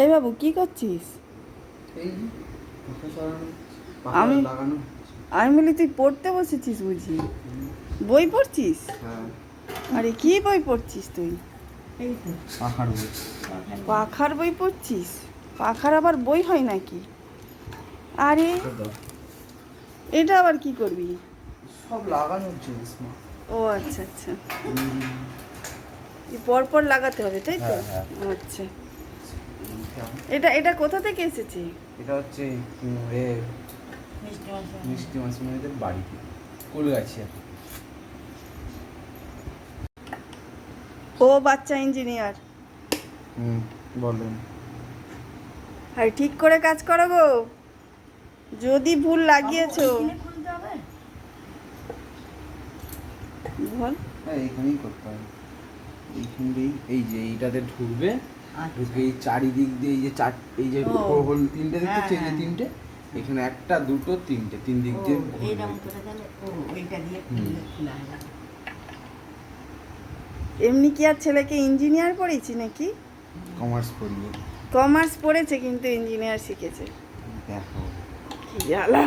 এই বাবু কি করছিস? এই আমি লাগানো। আমি বলি তুই পড়তে বসেছিস বুঝি? বই পড়ছিস? হ্যাঁ, আরে কি বই পড়ছিস তুই? পাখার বই। পাখার বই পড়ছিস? পাখার আবার বই হয় নাকি? আরে এটা আবার কি করবি? সব লাগানোর জিনিস মা। ও আচ্ছা আচ্ছা, পর পর লাগাতে হবে তাই তো? হ্যাঁ, আচ্ছা, এটা এটা কোথা থেকে এসেছে? এটা হচ্ছে মিষ্টি মাসিমাদের বাড়িতে কুলগাছিয়া। ও বাচ্চা ইঞ্জিনিয়ার। বলেন। আর ঠিক করে কাজ করো গো, যদি ভুল লাগিয়েছো। বল। হ্যাঁ, এখানেই করতে হবে। এইখান দিয়েই এই যে এইটাতে ঢুকবে, ঢুকে এই চারিদিক দিয়ে এই যে এই যে হোল তিনটে দেখতে, এই যে তিনটে, এখানে একটা দুটো তিনটে, তিন দিক দিয়ে এমনি কি আর ছেলেকে ইঞ্জিনিয়ার পড়েছি নাকি? কমার্স পড়িয়ে। কমার্স পড়েছে কিন্তু ইঞ্জিনিয়ার শিখেছে। দেখো কি জ্বালা।